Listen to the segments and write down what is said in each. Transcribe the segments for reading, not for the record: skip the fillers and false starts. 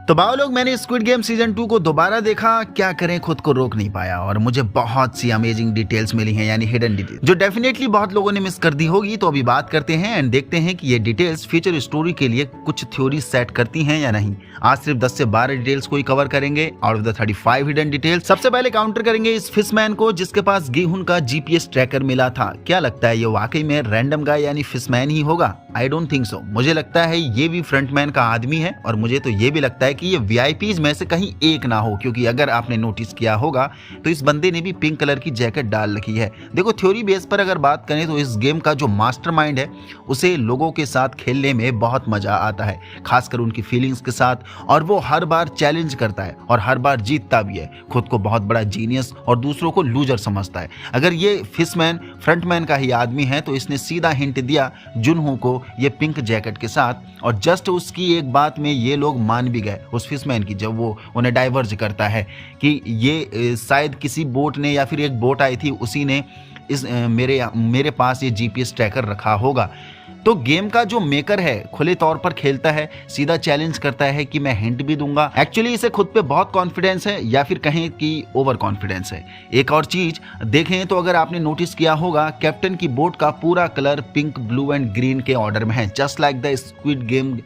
तो बाव लोग, मैंने स्क्विड गेम सीजन 2 को दोबारा देखा, क्या करें खुद को रोक नहीं पाया और मुझे बहुत सी अमेजिंग डिटेल्स मिली हैं, यानी हिडन डिटेल्स, जो डेफिनेटली बहुत लोगों ने मिस कर दी होगी। तो अभी बात करते हैं एंड देखते हैं कि ये डिटेल्स फ्यूचर स्टोरी के लिए कुछ थ्योरी सेट करती हैं या नहीं। आज सिर्फ 10 से 12 डिटेल्स को ही कवर करेंगे out of the 35 hidden details. सबसे पहले काउंटर करेंगे इस फिशमैन को जिसके पास गिहुन का जीपीएस ट्रैकर मिला था। क्या लगता है ये वाकई में रैंडम गाय यानी फिशमैन ही होगा? I don't think so. मुझे लगता है ये भी फ्रंटमैन का आदमी है और मुझे तो ये भी लगता है कि ये वीआईपीज में से कहीं एक ना हो, क्योंकि अगर आपने नोटिस किया होगा तो इस बंदे ने भी पिंक कलर की जैकेट डाल रखी है। देखो, थ्योरी बेस पर अगर बात करें तो इस गेम का जो मास्टरमाइंड है उसे लोगों के साथ खेलने में बहुत मजा आता है, खासकर उनकी फीलिंग्स के साथ, और वो हर बार चैलेंज करता है और हर बार जीतता भी है। खुद को बहुत बड़ा जीनियस और दूसरों को लूजर समझता है। अगर ये फिशमैन फ्रंटमैन का ही आदमी है तो इसने सीधा हिंट दिया जुनहो को ये पिंक जैकेट के साथ, और जस्ट उसकी एक बात में ये लोग मान भी गए उस फिशमैन की, जब वो उन्हें डाइवर्ज करता है कि ये शायद किसी बोट ने या फिर एक बोट आई थी उसी ने इस मेरे पास ये जीपीएस ट्रैकर रखा होगा। तो गेम का जो मेकर है खुले तौर पर खेलता है, सीधा चैलेंज करता है कि मैं हिंट भी दूंगा। एक्चुअली इसे खुद पे बहुत कॉन्फिडेंस है या फिर कहें कि ओवर कॉन्फिडेंस है। एक और चीज देखें तो अगर आपने नोटिस किया होगा, कैप्टन की बोट का पूरा colour pink, blue and green के ऑर्डर में है, just like the squid game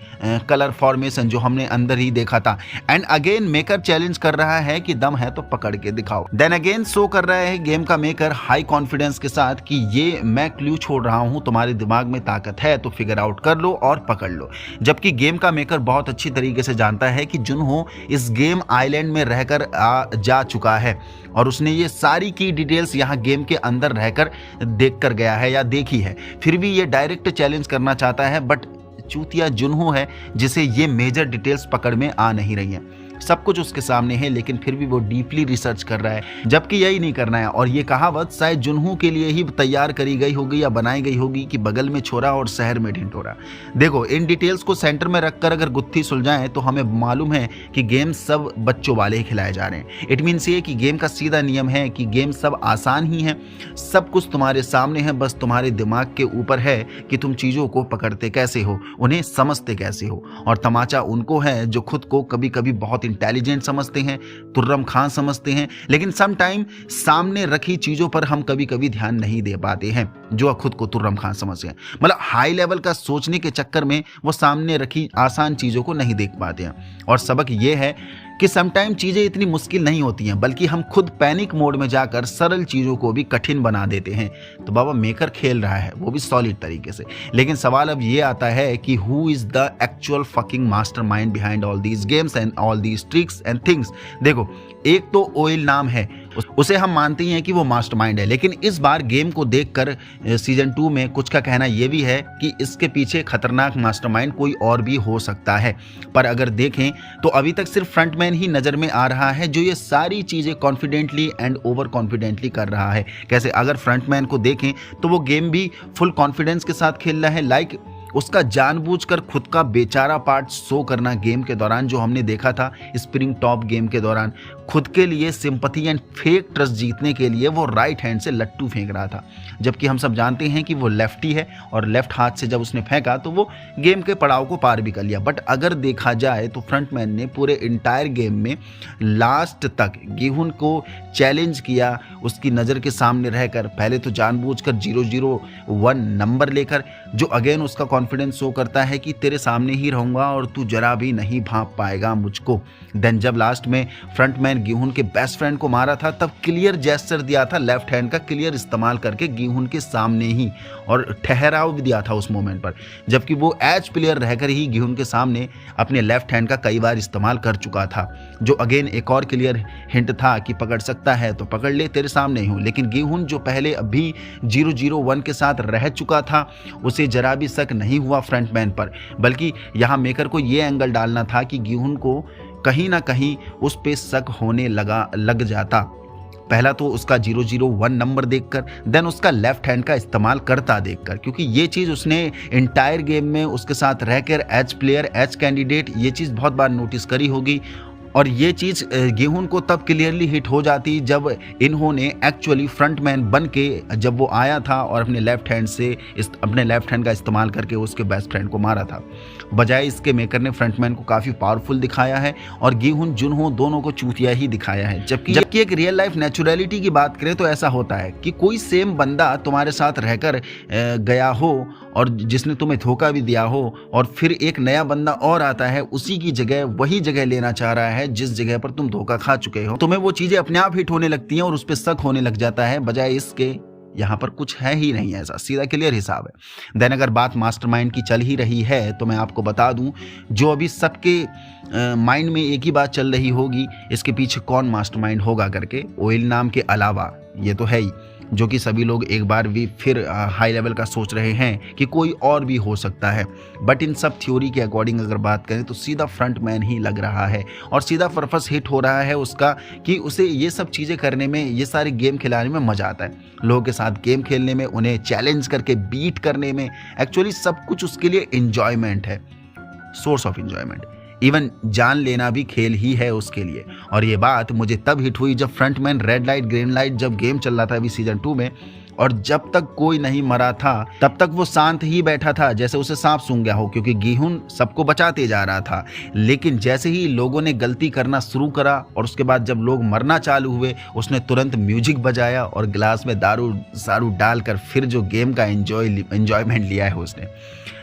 colour formation जो हमने अंदर ही देखा था। एंड अगेन मेकर चैलेंज कर रहा है कि दम है तो पकड़ के दिखाओ। देन अगेन शो कर रहा है गेम का मेकर हाई कॉन्फिडेंस के साथ कि ये मैं क्लू छोड़ रहा हूं, तुम्हारे दिमाग में ताकत है तो फिगर आउट कर लो और पकड़ लो। जबकि गेम का मेकर बहुत अच्छी तरीके से जानता है कि जुनहो इस गेम आइलैंड में रहकर जा चुका है और उसने ये सारी की डिटेल्स यहाँ गेम के अंदर रहकर देख कर गया है या देखी है। फिर भी ये डायरेक्ट चैलेंज करना चाहता है, बट चूतिया जुनहो है जिसे ये मेजर डिटेल्स पकड़ में आ नहीं रही हैं। सब कुछ उसके सामने है लेकिन फिर भी वो डीपली रिसर्च कर रहा है, जबकि यही नहीं करना है। और ये कहावत शायद जुनहो के लिए ही तैयार करी गई होगी या बनाई गई होगी कि बगल में छोरा और शहर में ढिंढोरा। देखो, इन डिटेल्स को सेंटर में रखकर अगर गुत्थी सुलझाएं तो हमें मालूम है कि गेम सब बच्चों वाले ही खिलाए जा रहे हैं। इट मीन्स ये कि गेम का सीधा नियम है कि गेम सब आसान ही है, सब कुछ तुम्हारे सामने है, बस तुम्हारे दिमाग के ऊपर है कि तुम चीज़ों को पकड़ते कैसे हो, उन्हें समझते कैसे हो। और तमाचा उनको है जो खुद को कभी कभी बहुत इंटेलिजेंट समझते हैं, तुर्रम खान समझते हैं, लेकिन सम टाइम सामने रखी चीजों पर हम कभी कभी ध्यान नहीं दे पाते हैं, जो खुद को तुर्रम खान समझते हैं। मतलब हाई लेवल का सोचने के चक्कर में वो सामने रखी आसान चीजों को नहीं देख पाते हैं। और सबक ये है कि समटाइम चीजें इतनी मुश्किल नहीं होती हैं, बल्कि हम खुद पैनिक मोड में जाकर सरल चीजों को भी कठिन बना देते हैं। तो बाबा मेकर खेल रहा है, वो भी सॉलिड तरीके से, लेकिन सवाल अब ये आता है कि who is the actual fucking mastermind behind all these games and all these tricks and things. देखो, एक तो ओइल नाम है, उसे हम मानते हैं कि वो मास्टरमाइंड है, लेकिन इस बार गेम को देखकर सीजन 2 में कुछ का कहना यह भी है कि इसके पीछे खतरनाक मास्टरमाइंड कोई और भी हो सकता है। पर अगर देखें तो अभी तक सिर्फ फ्रंटमैन ही नजर में आ रहा है जो ये सारी चीजें कॉन्फिडेंटली एंड ओवर कॉन्फिडेंटली कर रहा है। कैसे? अगर फ्रंटमैन को देखें तो वो गेम भी फुल कॉन्फिडेंस के साथ खेल रहा है, लाइक उसका जानबूझकर खुद का बेचारा पार्ट शो करना गेम के दौरान, जो हमने देखा था स्प्रिंग टॉप गेम के दौरान, खुद के लिए सिंपैथी एंड फेक ट्रस्ट जीतने के लिए वो राइट हैंड से लट्टू फेंक रहा था, जबकि हम सब जानते हैं कि वो लेफ्टी है और लेफ्ट हाथ से जब उसने फेंका तो वो गेम के पड़ाव को पार भी कर लिया। बट अगर देखा जाए तो फ्रंटमैन ने पूरे इंटायर गेम में लास्ट तक गिहुन को चैलेंज किया, उसकी नज़र के सामने रहकर, पहले तो जानबूझकर 001 नंबर लेकर, जो अगेन उसका कॉन्फिडेंस शो करता है कि तेरे सामने ही रहूंगा और तू जरा भी नहीं भांप पाएगा मुझको। देन जब लास्ट में फ्रंटमैन गिहुन के बेस्ट फ्रेंड को मारा था तब क्लियर जेस्चर दिया था, लेफ्ट हैंड का क्लियर इस्तेमाल करके गिहुन के सामने ही, और ठहराव भी दिया था उस मोमेंट पर, जबकि वो एज प्लेयर रहकर ही गिहुन के सामने अपने लेफ्ट हैंड का कई बार इस्तेमाल कर चुका था, जो अगेन एक और क्लियर हिंट था कि पकड़ सकता है तो पकड़ ले, तेरे सामने ही हूँ। लेकिन गिहुन जो पहले अभी 001 के साथ रह चुका था, उसे जरा भी शक नहीं हुआ फ्रंटमैन पर, बल्कि यहाँ मेकर को ये एंगल डालना था कि गिहुन को कहीं ना कहीं उस पे शक होने लग जाता। पहला तो उसका 001 नंबर देखकर, देन उसका लेफ्ट हैंड का इस्तेमाल करता देखकर, क्योंकि ये चीज़ उसने इंटायर गेम में उसके साथ रहकर एज प्लेयर, एज कैंडिडेट, ये चीज़ बहुत बार नोटिस करी होगी। और ये चीज़ गेहूं को तब क्लियरली हिट हो जाती जब इन्होंने एक्चुअली फ्रंटमैन बन के जब वो आया था और अपने लेफ्ट हैंड से अपने लेफ्ट हैंड का इस्तेमाल करके उसके बेस्ट फ्रेंड को मारा था। बजाय इसके मेकर ने फ्रंटमैन को काफ़ी पावरफुल दिखाया है और गेहूं जुनहो दोनों को चूतिया ही दिखाया है। जबकि एक रियल लाइफ नेचुरलिटी की बात करें तो ऐसा होता है कि कोई सेम बंदा तुम्हारे साथ रहकर गया हो और जिसने तुम्हें धोखा भी दिया हो और फिर एक नया बंदा और आता है उसी की जगह वही जगह लेना चाह रहा है जिस जगह पर तुम धोखा खा चुके हो, तुम्हें वो चीजें अपने आप हिट होने लगती हैं और उस पर शक होने लग जाता है। बजाय इसके यहाँ पर कुछ है ही नहीं, ऐसा सीधा क्लियर हिसाब है। देन अगर बात मास्टरमाइंड की चल ही रही है तो मैं आपको बता दूं जो अभी सबके माइंड में एक ही बात चल रही होगी, इसके पीछे कौन मास्टरमाइंड होगा करके। ओइल नाम के अलावा ये तो है ही, जो कि सभी लोग एक बार भी फिर हाई लेवल का सोच रहे हैं कि कोई और भी हो सकता है। बट इन सब थ्योरी के अकॉर्डिंग अगर बात करें तो सीधा फ्रंटमैन ही लग रहा है और सीधा पर्पस हिट हो रहा है उसका कि उसे ये सब चीज़ें करने में, ये सारे गेम खिलाने में मज़ा आता है। लोगों के साथ गेम खेलने में, उन्हें चैलेंज करके बीट करने में, एक्चुअली सब कुछ उसके लिए इन्जॉयमेंट है, सोर्स ऑफ इन्जॉयमेंट। इवन जान लेना भी खेल ही है उसके लिए। और ये बात मुझे तब हिट हुई जब frontman red light green light जब गेम चल रहा था अभी सीजन 2 में, और जब तक कोई नहीं मरा था तब तक वो शांत ही बैठा था जैसे उसे सांप सूंघ गया हो, क्योंकि गेहूं सबको बचाते जा रहा था। लेकिन जैसे ही लोगों ने गलती करना शुरू करा और उसके बाद जब लोग मरना चालू हुए, उसने तुरंत म्यूजिक बजाया और गिलास में दारू सारू डालकर फिर जो गेम का एंजॉयमेंट लिया है उसने।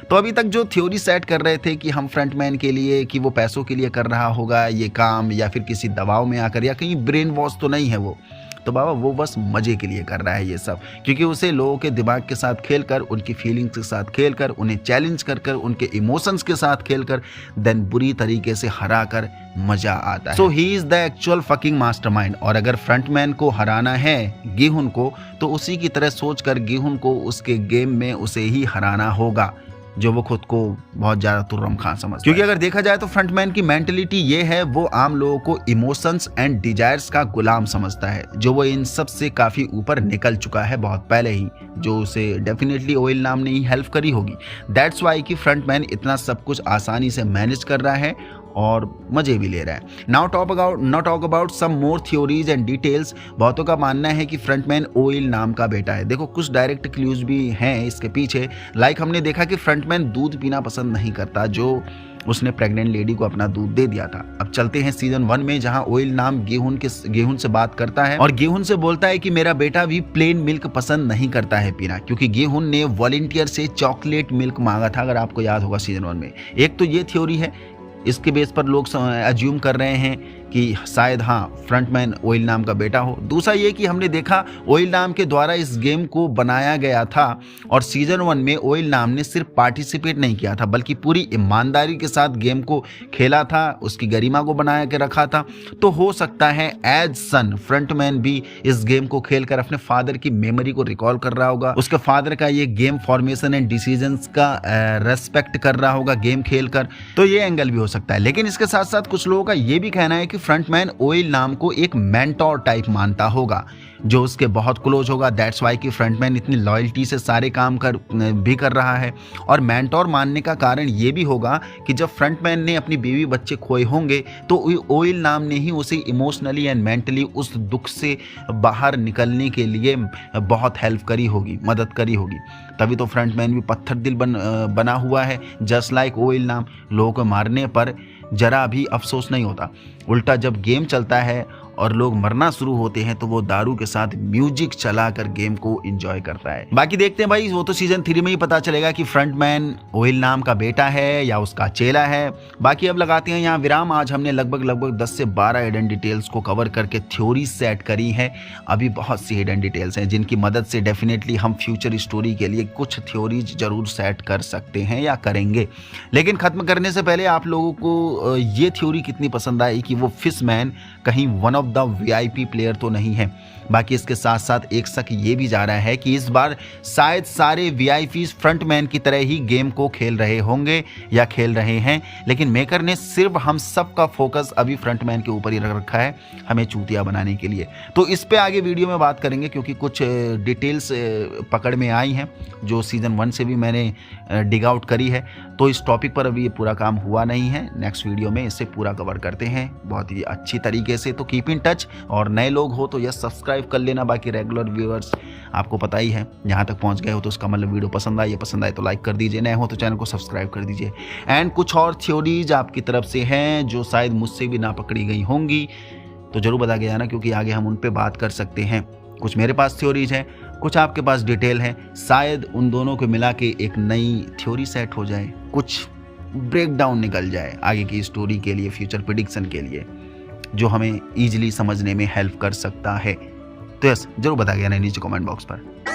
तो अभी तक जो थ्योरी सेट कर रहे थे कि हम फ्रंटमैन के लिए, कि वो पैसों के लिए कर रहा होगा ये काम या फिर किसी दबाव में आकर, या कहीं ब्रेन वॉश तो नहीं है वो, तो बाबा वो बस मजे के लिए कर रहा है ये सब, क्योंकि उसे लोगों के दिमाग के साथ खेलकर, उनकी फीलिंग्स के साथ खेलकर, उन्हें चैलेंज कर उनके इमोशंस के साथ खेलकर देन बुरी तरीके से हरा कर मजा आता है। So he is the actual fucking mastermind. और अगर फ्रंटमैन को हराना है गेहूं को, तो उसी की तरह सोचकर गेहूं को उसके गेम में उसे ही हराना होगा, जो वो खुद को बहुत ज़्यादा तुर्रम खान समझता है। क्योंकि अगर देखा जाए तो फ्रंटमैन की मेंटलिटी ये है, वो आम लोगों को इमोशंस एंड डिजायर्स का गुलाम समझता है, जो वो इन सब से काफ़ी ऊपर निकल चुका है बहुत पहले ही, जो उसे डेफिनेटली ओइल नाम ने ही हेल्प करी होगी। दैट्स वाई कि फ्रंटमैन इतना सब कुछ आसानी से मैनेज कर रहा है और मजे भी ले रहा है। Now talk about some more theories and details. बहुतों का मानना है कि फ्रंटमैन ओइल नाम का बेटा है। देखो कुछ डायरेक्ट क्लूज भी हैं इसके पीछे। लाइक हमने देखा कि फ्रंटमैन दूध पीना पसंद नहीं करता, जो उसने प्रेग्नेंट लेडी को अपना दूध दे दिया था। अब चलते हैं सीजन 1 में, जहां ओइल नाम गेहूं से बात करता है और गेहूं से बोलता है कि मेरा बेटा भी प्लेन मिल्क पसंद नहीं करता है पीना, क्योंकि गेहूं ने वॉलंटियर से चॉकलेट मिल्क मांगा था, अगर आपको याद होगा सीजन 1 में। एक तो ये थ्योरी है, इसके बेस पर लोग अज्यूम कर रहे हैं कि शायद हाँ फ्रंटमैन ओइल नाम का बेटा हो। दूसरा ये कि हमने देखा ओइल नाम के द्वारा इस गेम को बनाया गया था और सीजन 1 में ओइल नाम ने सिर्फ पार्टिसिपेट नहीं किया था, बल्कि पूरी ईमानदारी के साथ गेम को खेला था, उसकी गरिमा को बनाया के रखा था। तो हो सकता है एज सन फ्रंटमैन भी इस गेम को खेलकर अपने फादर की मेमोरी को रिकॉल कर रहा होगा, उसके फादर का ये गेम फॉर्मेशन एंड डिसीजंस का रेस्पेक्ट कर रहा होगा गेम खेलकर। तो ये एंगल भी हो सकता है। लेकिन इसके साथ साथ कुछ लोगों का ये भी कहना है कि फ्रंटमैन ओइल नाम को एक मेंटोर टाइप मानता होगा, जो उसके बहुत क्लोज होगा। दैट्स वाई कि फ्रंटमैन इतनी लॉयल्टी से सारे काम भी कर रहा है। और मेंटोर मानने का कारण ये भी होगा कि जब फ्रंटमैन ने अपनी बीवी बच्चे खोए होंगे तो ओइल नाम ने ही उसे इमोशनली एंड मेंटली उस दुख से बाहर निकलने के लिए बहुत हेल्प करी होगी, मदद करी होगी। तभी तो फ्रंटमैन भी पत्थर दिल बना हुआ है, जस्ट लाइक ओइल नाम। लोगों को मारने पर जरा भी अफसोस नहीं होता, उल्टा जब गेम चलता है और लोग मरना शुरू होते हैं तो वो दारू के साथ म्यूजिक चलाकर गेम को एंजॉय करता है। बाकी देखते हैं भाई, वो तो सीजन 3 में ही पता चलेगा कि फ्रंटमैन ओइल नाम का बेटा है या उसका चेला है। बाकी अब लगाते हैं यहाँ विराम। आज हमने लगभग 10 से 12 हिडन डिटेल्स को कवर करके थ्योरी सेट करी है। अभी बहुत सी हिडन डिटेल्स हैं जिनकी मदद से डेफिनेटली हम फ्यूचर स्टोरी के लिए कुछ थ्योरीज जरूर सेट कर सकते हैं या करेंगे। लेकिन खत्म करने से पहले आप लोगों को ये थ्योरी कितनी पसंद आई कि वो फिशमैन कहीं one of of the VIP player तो नहीं है। बाकी इसके साथ साथ एक शक ये भी जा रहा है कि इस बार शायद सारे वीआईपीज फ्रंटमैन की तरह ही गेम को खेल रहे होंगे या खेल रहे हैं, लेकिन मेकर ने सिर्फ हम सब का फोकस अभी फ्रंटमैन के ऊपर ही रख रखा है हमें चूतिया बनाने के लिए। तो इस पे आगे वीडियो में बात करेंगे, क्योंकि कुछ डिटेल्स पकड़ में आई हैं जो सीजन 1 से भी मैंने डिग आउट करी है। तो इस टॉपिक पर अभी ये पूरा काम हुआ नहीं है, नेक्स्ट वीडियो में इसे पूरा कवर करते हैं बहुत ही अच्छी तरीके से। तो कीप इन टच, और नए लोग हो तो यस सब्सक्राइब कर लेना। बाकी रेगुलर व्यूअर्स आपको पता ही है, यहाँ तक पहुँच गए हो तो उसका मतलब वीडियो पसंद आए तो लाइक कर दीजिए, नए हो तो चैनल को सब्सक्राइब कर दीजिए। एंड कुछ और थ्योरीज आपकी तरफ से हैं जो शायद मुझसे भी ना पकड़ी गई होंगी तो जरूर बता के जाना, क्योंकि आगे हम उन पे बात कर सकते हैं। कुछ मेरे पास थ्योरीज हैं, कुछ आपके पास डिटेल है, शायद उन दोनों को मिला के एक नई थ्योरी सेट हो जाए, कुछ ब्रेकडाउन निकल जाए आगे की स्टोरी के लिए, फ्यूचर प्रेडिक्शन के लिए, जो हमें ईजिली समझने में हेल्प कर सकता है। तो यस जरूर बता के जाना नीचे कमेंट बॉक्स पर।